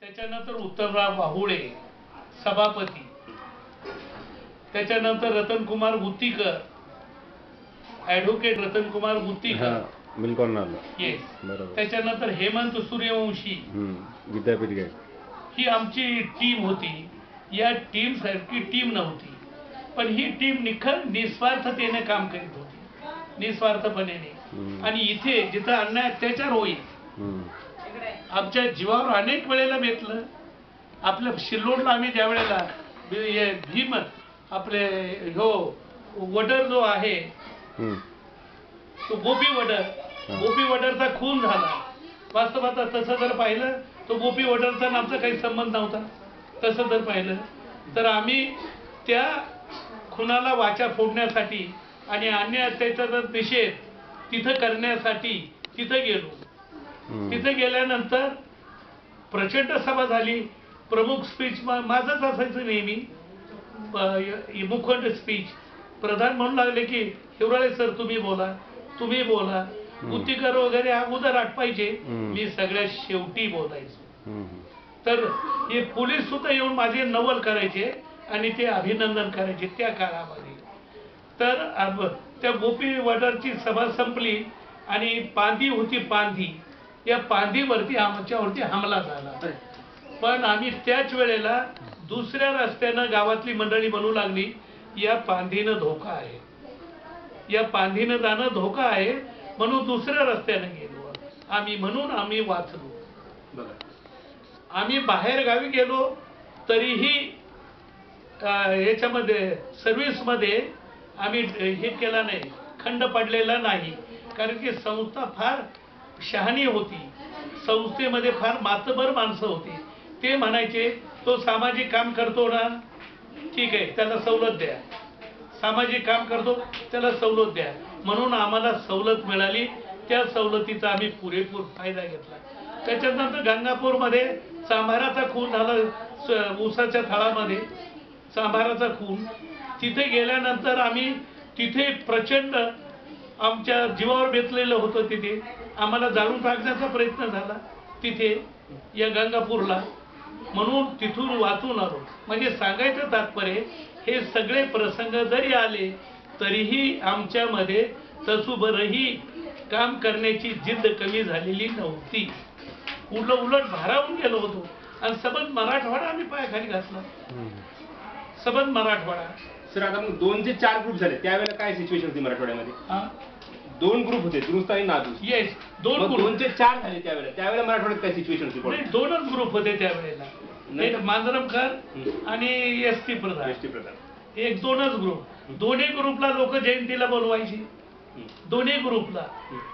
त्याच्यानंतर उत्तमराव बाहुळे सभापती, त्याच्यानंतर रतनकुमार गुत्तीकर, ॲडव्होकेट रतनकुमार गुत्तीकर येस, त्याच्यानंतर हेमंत सूर्यवंशी विद्यापीठ गेट, ही आमची टीम होती. या टीम सारखी टीम नव्हती, पण ही टीम निस्वार्थतेने काम करीत होती, निस्वार्थपणे. आणि इथे जिथं अन्याय अत्याचार होईल आमच्या जीवावर अनेक वेळेला बेतलं. आपल्या शिल्लोडला आम्ही ज्या वेळेला भीम आपले हो वडर जो आहे तो गोपी वडरचा खून झाला. वास्तवात तसं जर पाहिलं तो गोपी वडरचा आमचा काही संबंध नव्हता. तसं जर पाहिलं तर आम्ही त्या खुनाला वाचा फोडण्यासाठी आणि अन्याय अत्याचाराचा निषेध तिथं करण्यासाठी तिथं गेलो. तिथे गेल्यानंतर प्रचंड सभा झाली. प्रमुख स्पीच माझंच असायचं नेहमी, मुखंड स्पीच. प्रधान म्हणू लागले की हिवराळे सर तुम्ही बोला, गुत्तीकर वगैरे अगोदर आटपायचे, मी सगळ्यात शेवटी बोलायचो. तर हे पोलीस सुद्धा येऊन माझे नवल करायचे आणि ते अभिनंदन करायचे त्या काळामध्ये. तर त्या गोपी वडरची सभा संपली आणि पांदी होती, पांदी, या पांदीवरती आमच्यावरती हमला झाला. पण आम्ही त्याच वेळेला दुसऱ्या रस्त्यानं गावातली मंडळी म्हणू लागली या पांदीनं धोका आहे, या पांदीनं जाणं धोका आहे, म्हणून दुसऱ्या रस्त्यानं गेलो आम्ही. म्हणून आम्ही वाचलो. आम्ही बाहेर गावी गेलो तरीही याच्यामध्ये सर्व्हिसमध्ये आम्ही हे केला नाही, खंड पडलेला नाही. कारण की संस्था फार शहाणी होती, संस्थेमध्ये फार मातबर माणसं होती. ते म्हणायचे तो सामाजिक काम करतो ना, ठीक आहे त्याला सवलत द्या, सामाजिक काम करतो त्याला सवलत द्या. म्हणून आम्हाला सवलत मिळाली, त्या सवलतीचा आम्ही पुरेपूर फायदा घेतला. त्याच्यानंतर गंगापूरमध्ये चांभाराचा खून झाला, ऊसाच्या थळामध्ये चांभाराचा खून. तिथे गेल्यानंतर आम्ही तिथे प्रचंड आमच्या जीवावर बेतलेलं होतं. तिथे आम्हाला जाळून टाकण्याचा प्रयत्न झाला तिथे या गंगापूरला, म्हणून तिथून वाचून आलो. म्हणजे सांगायचं तात्पर्य हे सगळे प्रसंग जरी आले तरीही आमच्यामध्ये तसूभरही काम करण्याची जिद्द कमी झालेली नव्हती. उलट भारावून गेलो होतो. आणि सबंध मराठवाडा आम्ही पायाखाली घातला, सबंध मराठवाडा. सर आता मग 2 ते 4 ग्रुप झाले, त्यावेळेला काय सिच्युएशन होती मराठवाड्यामध्ये? 2 ग्रुप होते, दुरुस्त आणि नादुरुस्त. येस, 2 ते 4 झाले त्यावेळेला मराठवाड्यात काय सिच्युएशन होती? नाही, 2च ग्रुप होते त्यावेळेला, एक मांजरमकर आणि एस टी प्रधान, एक 2च ग्रुप. दोन्ही ग्रुपला लोक जयंतीला बोलवायची, दोन्ही ग्रुपला.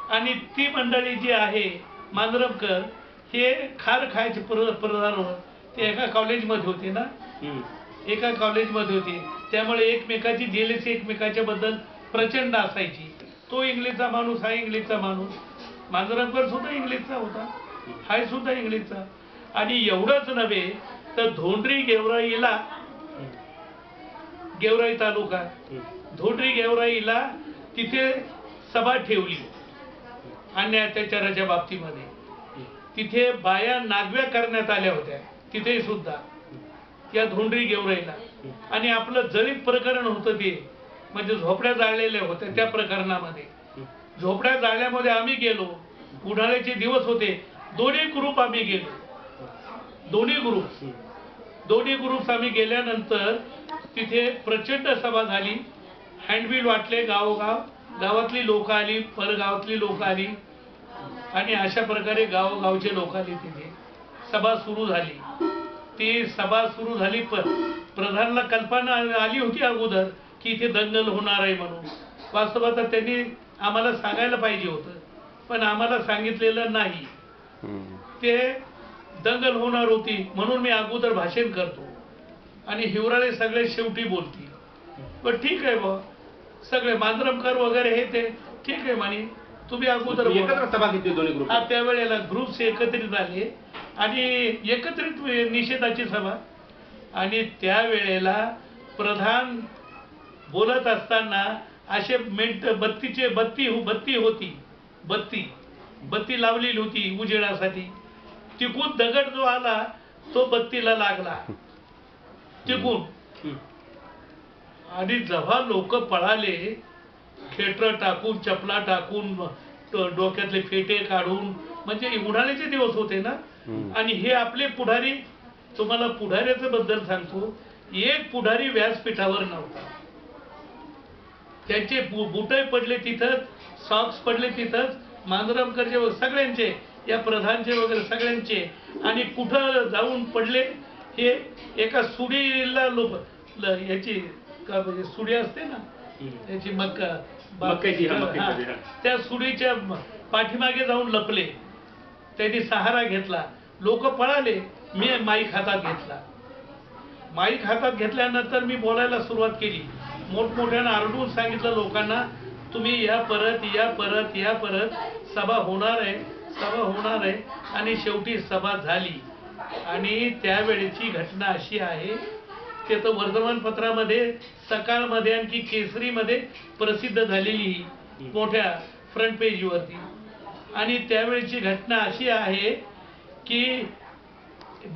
आणि ती मंडळी जी आहे मांजरमकर हे खार खायचे प्रधान, ते एका कॉलेजमध्ये होते ना, एका कॉलेजमध्ये होते, त्यामुळे एकमेकाची जेलसी एकमेकाच्या बद्दल प्रचंड असायची. तो इंग्लिशचा माणूस, हा इंग्लिशचा माणूस, मांजरमकर सुद्धा इंग्लिशचा होता, हा सुद्धा इंग्लिशचा. आणि एवढंच नव्हे तर धोंडरी गेवराईला, गेवराई तालुका, धोंडरी गेवराईला तिथे सभा ठेवली अन्याय अत्याचाराच्या बाबतीमध्ये. तिथे बाया नागव्या करण्यात आल्या होत्या तिथे सुद्धा या धोंडरी गेवराईला. आणि आपलं जळीत प्रकरण होतं ते, म्हणजे झोपड्या जाळलेल्या होत्या. त्या प्रकरणामध्ये झोपड्या जाळल्यामध्ये आम्ही गेलो, उन्हाळ्याचे दिवस होते, दोन्ही ग्रुप आम्ही गेलो, दोन्ही ग्रुप्स आम्ही गेल्यानंतर तिथे प्रचंड सभा झाली. हँडबिल वाटले गावोगाव, गावातली लोक आली, परगावातली लोक आली आणि अशा प्रकारे गावोगावचे लोक आले. तिथे सभा सुरू झाली. ती सभा सुरू झाली, प्रधानला कल्पना आली होती अगोदर की इथे दंगल होणार आहे म्हणून. वास्तवात त्यांनी आम्हाला सांगायला पाहिजे होतं, पण आम्हाला सांगितलेलं नाही. ते दंगल होणार होती म्हणून मी अगोदर भाषण करतो आणि हिवराळे सगळे शेवटी बोलतील. पण ठीक आहे बा, सगळे मांजरमकर वगैरे हे ते ठीक आहे म्हणे, तुम्ही अगोदर सभा घेतली दोन्ही ग्रुप. त्यावेळेला ग्रुप्स एकत्रित झाले आणि एकत्रित निषेधाची सभा. आणि त्यावेळेला प्रधान बोलत असताना असे बत्ती लावलेली होती उजेडासाठी. तिकून दगड जो आला तो बत्तीला लागला टिकून. हम्म. आणि जेव्हा लोक पळाले, खेटर टाकून, चपला टाकून, डोक्यातले फेटे काढून, म्हणजे उन्हाळ्याचे दिवस होते ना. आणि हे आपले पुढारी, तुम्हाला पुढाऱ्याचं बद्दल सांगतो, एक पुढारी व्यासपीठावर नव्हता. त्यांचे बुटही पडले तिथंच, सॉक्स पडले तिथंच, मांजरामकरचे सगळ्यांचे, या प्रधानचे वगैरे सगळ्यांचे. आणि कुठं जाऊन पडले, हे एका सुडीला याची सुडी असते ना, त्याची मक्याची, त्या सुडीच्या पाठीमागे जाऊन लपले. त्यांनी सहारा घेतला. लोक पळाले, मी माईक हातात घेतला. माईक हातात घेतल्यानंतर मी बोलायला सुरुवात केली. मोठमोठ्यानं आरडून सांगितलं लोकांना, तुम्ही या परत, या परत, या परत, सभा होणार आहे, सभा होणार आहे. आणि शेवटी सभा झाली. आणि त्यावेळेची घटना अशी आहे, ते तर वर्तमानपत्रामध्ये, सकाळमध्ये, आणखी केसरीमध्ये प्रसिद्ध झालेली मोठ्या फ्रंट पेजवरती. आणि त्यावेळेची घटना अशी आहे की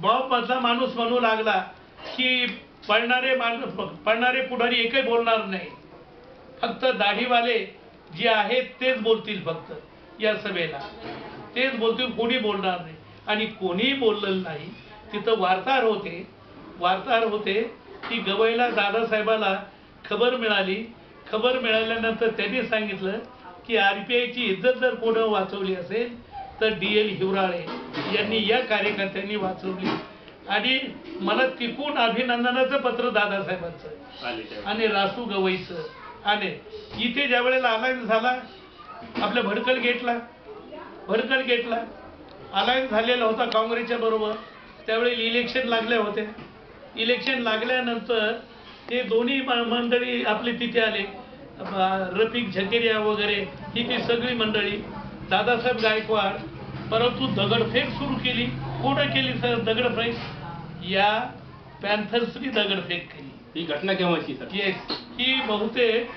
बॉब मधला माणूस म्हणू लागला की पळणारे पुढारी एकही बोलणार नाही, फक्त दाढीवाले जे आहेत तेच बोलतील, फक्त या सभेला तेच बोलतील, कोणी बोलणार नाही. आणि कोणी बोललं नाही. तिथं वार्ताहर होते की गवईला, दादासाहेबाला खबर मिळाली. खबर मिळाल्यानंतर त्यांनी सांगितलं की RPIची इज्जत जर कोणी वाचवली असेल तर DL हिवराळे यांनी, या कार्यकर्त्यांनी वाचवली. आणि मला तिकून अभिनंदनाचं पत्र दादासाहेबांचं आणि रासू गवईचं आले. इथे ज्या वेळेला अलायन्स झाला आपल्या भडकल गेटला अलायन्स झालेला होता काँग्रेसच्या बरोबर. त्यावेळेला इलेक्शन लागले होते. इलेक्शन लागल्यानंतर ते दोन्ही मंडळी आपले तिथे आले, रफिक झकेरिया वगैरे, ही ती सगळी मंडळी, दादासाहेब गायकवाड. परंतु दगडफेक सुरू केली. कोणं केली सर दगडफेक? या पॅन्थर्सनी दगडफेक केली. ही घटना केव्हाची सर? येस, ही बहुतेक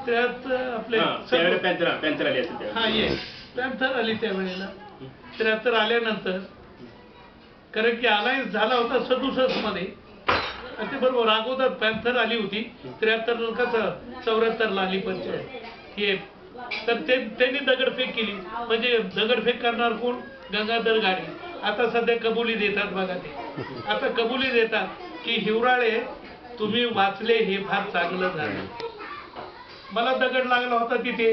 त्यात आपले पॅन्थर आली असेल. हा, येस, पॅन्थर आली त्यावेळेला. 73 आल्यानंतर, कारण की अलायन्स झाला होता 67 मध्ये. ते बरोबर अगोदर पॅन्थर आली होती 73 का 74 आली पंचायत हे. तर त्यांनी दगडफेक केली. म्हणजे दगडफेक करणार कोण? गंगाधर गाडी. आता सध्या कबुली देतात बघा ते. आता कबुली देतात की हिवराळे तुम्ही वाचले, हे फार चांगलं झालं. मला दगड लागला होता तिथे,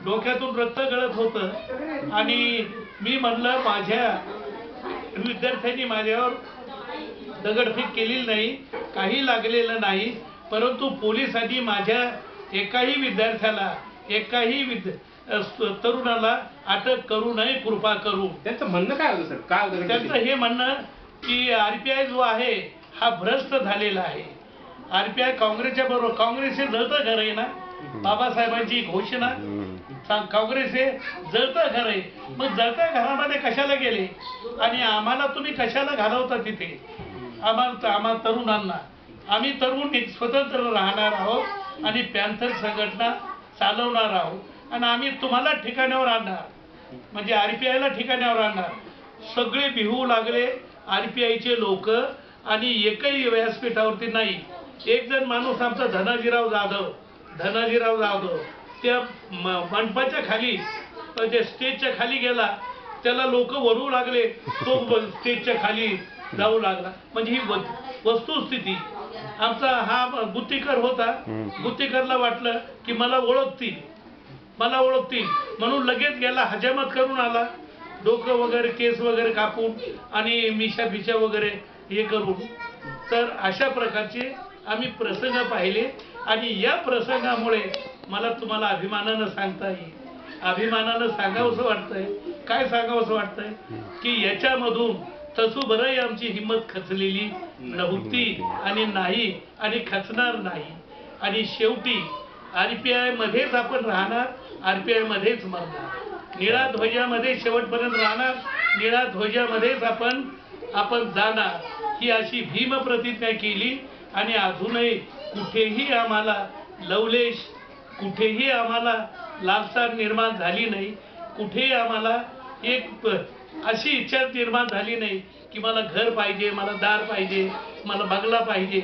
डोक्यातून रक्त गळत होतं. आणि मी म्हणलं माझ्या विद्यार्थ्यांनी माझ्यावर दगडफेक केलेली नाही, काही लागलेलं नाही. परंतु पोलिसांनी माझ्या एकाही विद्यार्थ्याला, एकाही तरुणाला अटक करू नये, कृपा करू. त्यांचं म्हणणं काय होतं सर? काय होतं त्यांचं? हे म्हणणं की RPI जो आहे हा भ्रष्ट झालेला आहे. RPI काँग्रेसच्या बरोबर, काँग्रेस हे जळतं घर आहे ना, बाबासाहेबांची घोषणा, काँग्रेस हे जळतं घर आहे. मग जळत्या घरामध्ये कशाला गेले आणि आम्हाला तुम्ही कशाला घालवता तिथे? आम्हाला तरुणांना, आम्ही तरुण एक स्वतंत्र राहणार आहोत आणि पॅन्थर संघटना चालवणार आहोत. आणि आम्ही तुम्हाला ठिकाणावर आणणार, म्हणजे RPIला ठिकाणावर आणणार. सगळे भिवू लागले RPIचे लोक. आणि एकही व्यासपीठावरती नाही. एक जण माणूस आमचा धनाजीराव जाधव त्या मंडपाच्या खाली, म्हणजे स्टेजच्या खाली गेला, त्याला लोक वळू लागले, तो स्टेजच्या खाली जाऊ लागला. म्हणजे ही वस्तुस्थिती. आमचा हा गुत्तीकर होता. गुत्तीकरला वाटलं की मला ओळखतील म्हणून लगेच गेला, हजामत करून आला, डोकं वगैरे, केस वगैरे कापून आणि मिशा फिशा वगैरे हे करून. तर अशा प्रकारचे आम्ही प्रसंग पाहिले. आणि या प्रसंगामुळे मला तुम्हाला अभिमानानं सांगता येईल, अभिमानानं सांगावंसं वाटतंय. काय सांगावंसं वाटतंय की याच्यामधून तसू बरंही आमची हिंमत खचलेली नव्हती आणि नाही, आणि खचणार नाही. आणि शेवटी RPI मध्येच आपण राहणार, RPI मध्येच मरणार, निळा ध्वजामध्ये शेवटपर्यंत राहणार, निळा ध्वजामध्येच आपण जाणार, ही अशी भीम प्रतिज्ञा केली. आणि अजूनही कुठेही आम्हाला लवलेश, कुठेही आम्हाला लालसार निर्माण झाली नाही. कुठेही आम्हाला एक अशी इच्छा निर्माण झाली नाही की मला घर पाहिजे, मला दार पाहिजे, मला बंगला पाहिजे,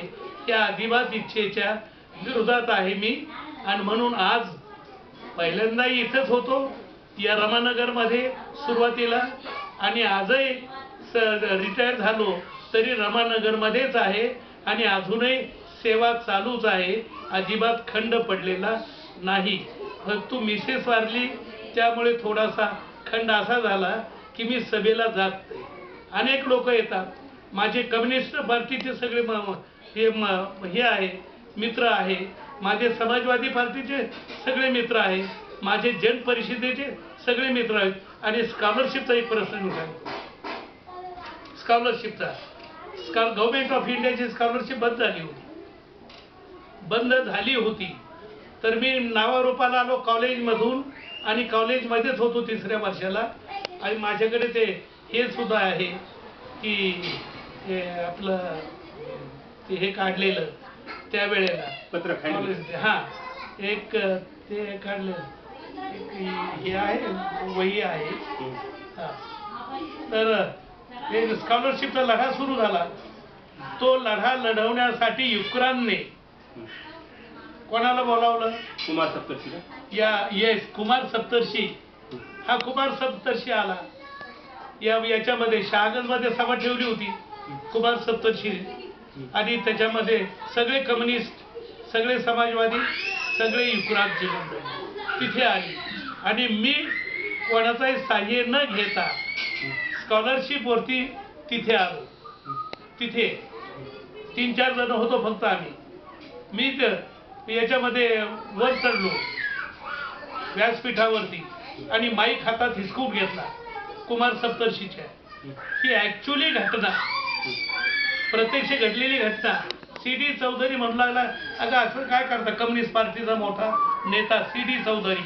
या अजिबात इच्छेच्या विरोधात आहे मी. आणि म्हणून आज पहिल्यांदा इथंच होतो या रमानगरमध्ये सुरुवातीला, आणि आजही रिटायर झालो तरी रमानगरमध्येच आहे आणि अजूनही सेवा चालूच आहे, अजिबात खंड पडलेला नाही. फक्त मिसेस वारली त्यामुळे थोडासा खंड असा झाला की मी सभेला जात नाही. अनेक लोक येतात, माझे कम्युनिस्ट पार्टीचे सगळे हे आहे मित्र आहे, माझे समाजवादी पार्टीचे सगळे मित्र आहे, माझे जन परिषदेचे सगळे मित्र आहेत. आणि स्कॉलरशिपचा एक प्रश्न निघाला. स्कॉलरशिपचा गव्हर्नमेंट ऑफ इंडियाची स्कॉलरशिप बंद झाली होती. तर मी नावारूपाला आलो कॉलेजमधून आणि कॉलेजमध्येच होतो 3ऱ्या वर्षाला. आणि माझ्याकडे ते हे सुद्धा आहे की आपलं हे काढलेलं त्यावेळेला पत्र हां, एक ते काढलेलं हे आहे, वही आहे. हां, तर एक स्कॉलरशिपचा लढा सुरू झाला. तो लढा लढवण्यासाठी युक्रानने कोणाला बोलावलं? कुमार सप्तर्षी. कुमार सप्तर्षी. हा कुमार सप्तर्षी आला. याच्यामध्ये शहागंजमध्ये सभा ठेवली होती कुमार सप्तर्षी. आणि त्याच्यामध्ये सगळे कम्युनिस्ट, सगळे समाजवादी, सगळे युक्रानचे मंडळी तिथे आली. आणि मी कोणाचाही सहाय्य न घेता स्कॉलरशिप वरती तिथे आलो. तिथे 3-4 जण होतो फक्त आम्ही. मी याच्यामध्ये वर चढलो व्यासपीठावरती आणि माईक हातात हिसकून घेतला कुमार सप्तर्षीच्या. ही ऍक्च्युअली घटना, प्रत्यक्ष घडलेली घटना. CD चौधरी म्हणू लागला, अगं असं काय करता, कम्युनिस्ट पार्टीचा मोठा नेता CD चौधरी,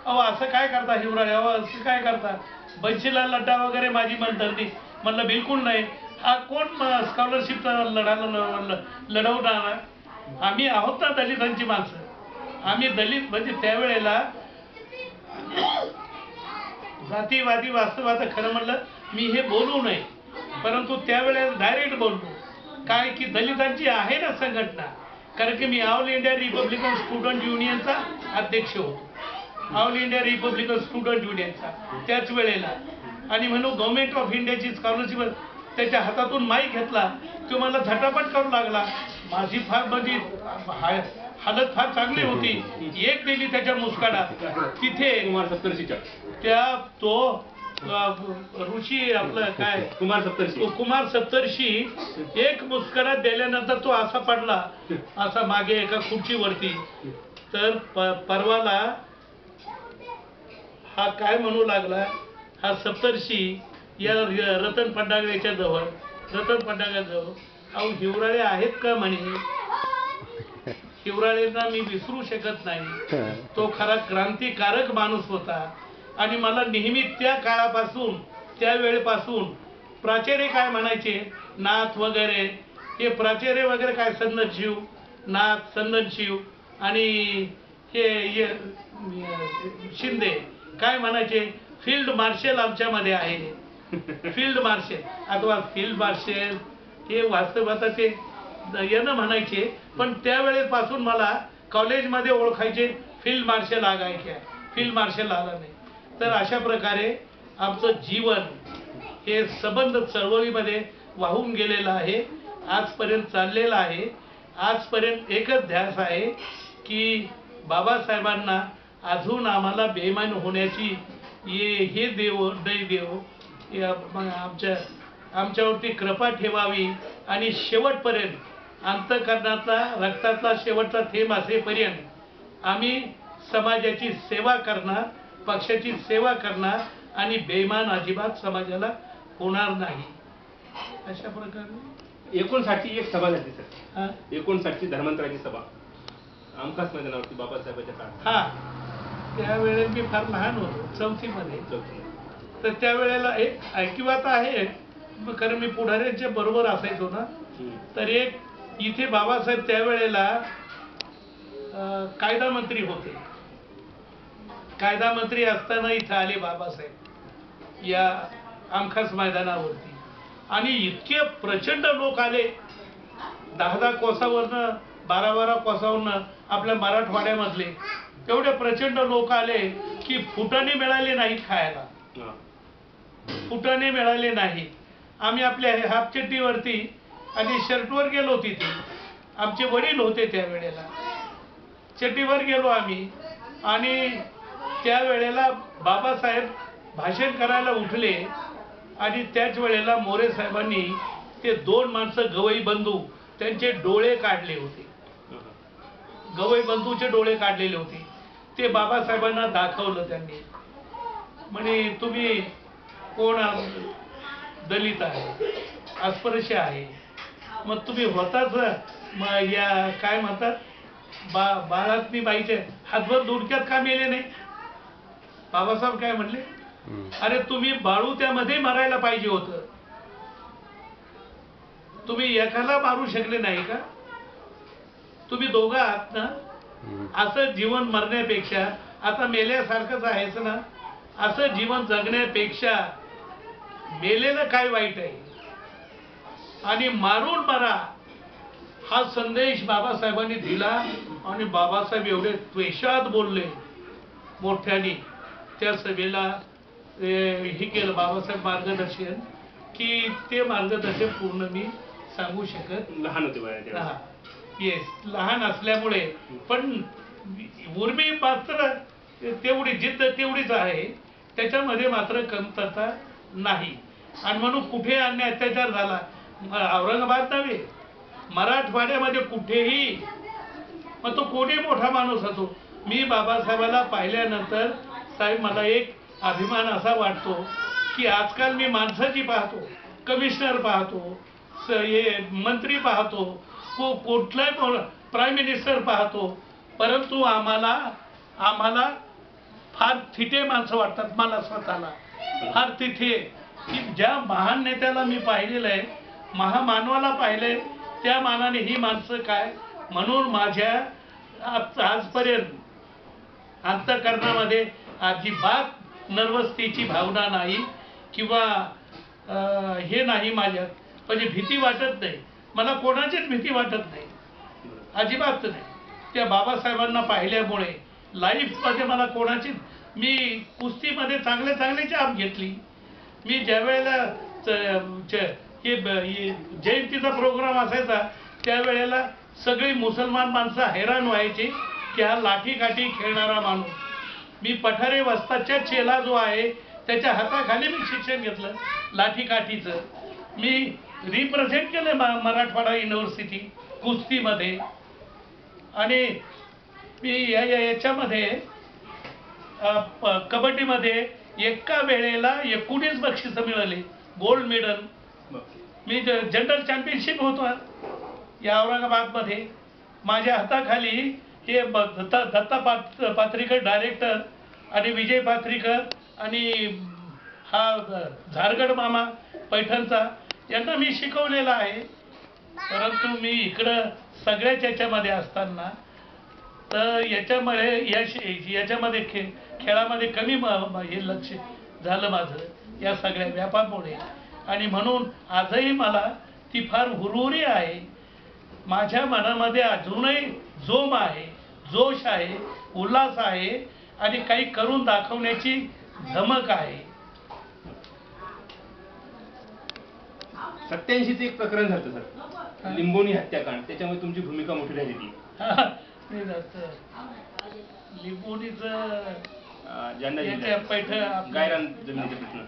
अहो असं काय करता हिवराळे, अहो असं काय करता, बंशीला लड्डा वगैरे माझी म्हणतात. म्हणलं बिलकुल नाही. हा कोण स्कॉलरशिपचा लढवणार? आम्ही आहोत ना दलितांची माणसं. आम्ही दलित म्हणजे त्यावेळेला जातीवादी वास्तवाचं खरं म्हणलं मी हे बोलू नये, परंतु त्यावेळेला डायरेक्ट बोललो काय की दलितांची आहे ना संघटना. कारण की मी ऑल इंडिया रिपब्लिकन स्टुडंट युनियनचा अध्यक्ष होतो, ऑल इंडिया रिपब्लिकन स्टुडंट युनियनचा त्याच वेळेला. आणि म्हणून गव्हर्नमेंट ऑफ इंडियाची स्कॉलरशिप त्याच्या हातातून माईक घेतला, तो मला झटापट करू लागला. माझी फार म्हणजे हालत फार चांगली होती. एक दिली त्याच्या मुस्काडात. तिथे कुमार सप्तर्षीच्या तो ऋषी आपलं काय कुमार सप्तर्षी एक मुस्करात दिल्यानंतर तो असा पडला, असा मागे एका खुर्चीवरती. तर परवाला हा काय म्हणू लागला, हा सप्तर्षी या रतन फड्डागळ्याच्या जवळ, अहो हिवराळे आहेत का म्हणे. हिवराळेंना मी विसरू शकत नाही. तो खरा क्रांतिकारक माणूस होता. आणि मला नेहमी त्या काळापासून, त्या वेळेपासून प्राचार्य काय म्हणायचे, नाथ वगैरे, हे प्राचार्य वगैरे काय संदनशिव, नाथ संदनशिव आणि हे शिंदे काय म्हणायचे, फील्ड मार्शल आमच्यामध्ये आहे. फील्ड मार्शल अथवा फील्ड मार्शल हे वास्तवात ते यानं म्हणायचे. पण त्यावेळेपासून मला कॉलेजमध्ये ओळखायचे, फील्ड मार्शल आगायचे, फील्ड मार्शल आला नाही. तर अशा प्रकारे आमचं जीवन हे संबंध चळवळीमध्ये वाहून गेलेलं आहे, आजपर्यंत चाललेलं आहे. आजपर्यंत एकच ध्यास आहे की बाबासाहेबांना अजून आम्हाला बेईमान होण्याची हे देव आमच्यावरती कृपा ठेवावी. आणि शेवटपर्यंत अंतःकरणातला रक्तातला शेवटचा थेंब असेपर्यंत आम्ही समाजाची सेवा करणार, पक्षाची सेवा करणार आणि बेईमान अजिबात समाजाला होणार नाही. अशा प्रकारे 59ची एक सभा झाली सर. 59ची धर्मांतराची सभा आमकाच मैदानावरती बाबासाहेबांच्या काळात. हा, त्यावेळेला मी फार लहान होतो, 4थी मध्ये. तर त्यावेळेला एक ऐकिवात आहे, कारण मी पुढाऱ्यांच्या बरोबर असायचो ना. तर एक इथे बाबासाहेब त्यावेळेला कायदा मंत्री होते. कायदा मंत्री असताना इथं आले बाबासाहेब या आमखास मैदानावरती. आणि इतके प्रचंड लोक आले 10-10 कोसावरनं 12-12 कोसावरनं आपल्या मराठवाड्यामधले एवढे प्रचंड लोक आले की फुटाणे मिळाले नाहीत खायला. फुटाणे मिळाले नाही. आम्ही आपल्या हाफ चड्डीवरती आणि शर्टवर गेलो तिथे. आमचे वडील होते त्यावेळेला. चड्डीवर गेलो आम्ही आणि त्यावेळेला बाबासाहेब भाषण करायला उठले आणि त्याच वेळेला मोरे साहेबांनी ते 2 माणसं गवई बंधू त्यांचे डोळे काढले होते. गवई बंधूचे डोळे काढलेले होते. ते बाबासाहेबांना दाखवलं त्यांनी. म्हणे तुम्ही कोण दलित आहे, अस्पृश्य आहे, मग तुम्ही होताच या काय म्हणतात बाळातनी बाईचे हातभर दुडक्यात का मेले नाही. बाबासाहेब काय म्हणले, अरे तुम्ही बाळू त्यामध्ये मारायला पाहिजे होतं, तुम्ही एकाला मारू शकले नाही का. तुम्ही दोघं आहात ना. असं जीवन मरण्यापेक्षा आता मेल्यासारखंच आहेच ना. असं जीवन जगण्यापेक्षा मेलेलं काय वाईट आहे. आणि मारून मरा हा संदेश बाबासाहेबांनी दिला. आणि बाबासाहेब एवढे द्वेषात बोलले मोठ्याने. त्या सभेला हे केलं बाबासाहेब मार्गदर्शन की ते मार्गदर्शन पूर्ण मी सांगू शकत. लहान होते येस, लहान असल्यामुळे. पण उर्मी मात्र तेवढी जिद्द तेवढीच आहे, त्याच्यामध्ये मात्र कमतरता नाही. आणि म्हणून कुठे अन्याय अत्याचार झाला, औरंगाबाद नव्हे, मराठवाड्यामध्ये कुठेही, मग तो कोणी मोठा माणूस असो. मी बाबासाहेबाला पाहिल्यानंतर साहेब मला एक अभिमान असा वाटतो की आजकाल मी माणसाची पाहतो, कमिशनर पाहतो, मंत्री पाहतो, कुठलाही प्राईम मिनिस्टर पाहतो, परंतु आम्हाला फार थिटे माणसं वाटतात. मला स्वतःला फार तिथे की ज्या महान नेत्याला मी पाहिलेलं आहे, महामानवाला पाहिलंय, त्या मानाने ही माणसं काय. म्हणून माझ्या आजपर्यंत अंतःकरणामध्ये अजिबात नर्वसतेची भावना नाही किंवा हे नाही माझ्यात. म्हणजे भीती वाटत नाही मला, कोणाचीच भीती वाटत नाही, अजिबात नाही. त्या बाबासाहेबांना पाहिल्यामुळे लाईफमध्ये मला कोणाची, मी कुस्तीमध्ये चांगले चाप घेतली. मी ज्या वेळेला जयंतीचा प्रोग्राम असायचा त्यावेळेला सगळी मुसलमान माणसं हैराण व्हायची की हा लाठी काठी खेळणारा माणूस. मी पठारे वस्तादच्या चेला जो आहे त्याच्या हाताखाली मी शिक्षण घेतलं लाठी काठीचं. मी रिप्रेझेंट केलं मराठवाडा युनिव्हर्सिटी कुस्तीमध्ये. आणि मी याच्यामध्ये कबड्डीमध्ये एका वेळेला 19 बक्षिसं मिळाली, गोल्ड मेडल. मी जनरल चॅम्पियनशिप होतो या औरंगाबादमध्ये. माझ्या हाताखाली हे दत्ता पात्रीकर डायरेक्टर आणि विजय पात्रीकर आणि हा झारगड मामा पैठणचा, यांना मी शिकवलेला आहे. परंतु मी इकडं सगळ्याच याच्यामध्ये असताना तर याच्यामध्ये खेळामध्ये कमी हे लक्ष झालं माझं या सगळ्या व्यापामुळे. आणि म्हणून आजही मला ती फार हुरहुरी आहे. माझ्या मनामध्ये अजूनही जोम आहे, जोश आहे, उल्हास आहे आणि काही करून दाखवण्याची धमक आहे. 87चं एक प्रकरण झालं सर, लिंबोनी हत्याकांड. त्याच्यामध्ये तुमची भूमिका मोठी राहिली ती. लिंबोनीचं पैठण गायरान जमिनीचा प्रश्न,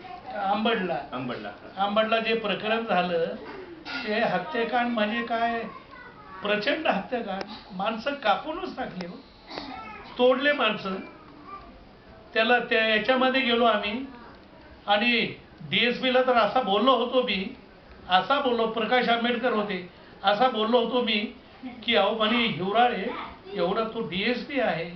आंबडला जे प्रकरण झालं ते हत्याकांड म्हणजे काय, प्रचंड हत्याकांड. माणसं कापूनच टाकले, तोडले माणसं. त्याला त्या याच्यामध्ये गेलो आम्ही आणि DSPला तर असा बोललो होतो मी, असा बोललो, प्रकाश आंबेडकर होते, असा बोललो होतो मी की अहो म्हणे हिवराळे एवढा तो DSP आहे.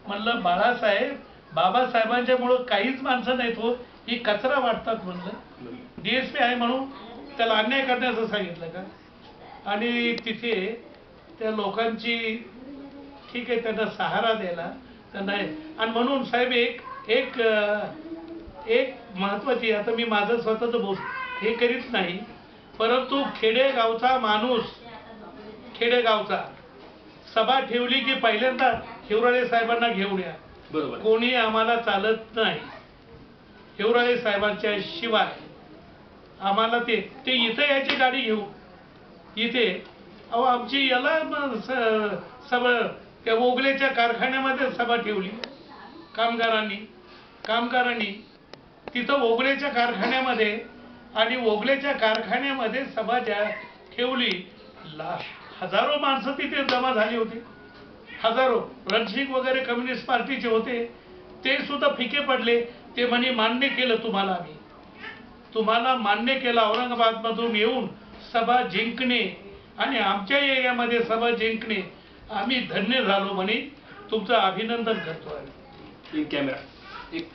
म्हणलं बाळासाहेब, बाबासाहेबांच्यामुळं काहीच माणसं नाहीत हो, ही कचरा वाटतात. म्हणलं DSP आहे म्हणून त्याला अन्याय करण्याचं सांगितलं का. आणि तिथे त्या लोकांची ठीक आहे त्यांना सहारा द्यायला त्यांना. आणि म्हणून साहेब एक महत्वाची, आता मी माझं स्वतःच हे करीत नाही, परंतु खेडेगावचा माणूस, खेडेगावचा सभा ठेवली की पहिल्यांदा हिवराळे साहेबांना घेऊन या. बरोबर. कोणी आम्हाला चालत नाही. हिवराळे साहेबांच्या शिवाय आम्हाला ते इथे याची गाडी घेऊ इथे. अहो आमची याला सभा त्या ओगलेच्या कारखान्यामध्ये सभा ठेवली कामगारांनी तिथं ओगलेच्या कारखान्यामध्ये, आणि ओगलेच्या कारखान्यामध्ये सभा ज्या ठेवली, हजारो माणसं तिथे जमा झाली होती. हजारो. रणसिंग वगैरे कम्युनिस्ट पार्टीचे होते, ते सुद्धा फिके पडले. ते म्हणे मान्य केलं तुम्हाला, आम्ही तुम्हाला मान्य केलं. औरंगाबाद मधून येऊन सभा जिंकणे आणि आमच्या एरियामध्ये सभा जिंकणे, आम्ही धन्य झालो म्हणे. तुमचं अभिनंदन करतो. इन कॅमेरा एक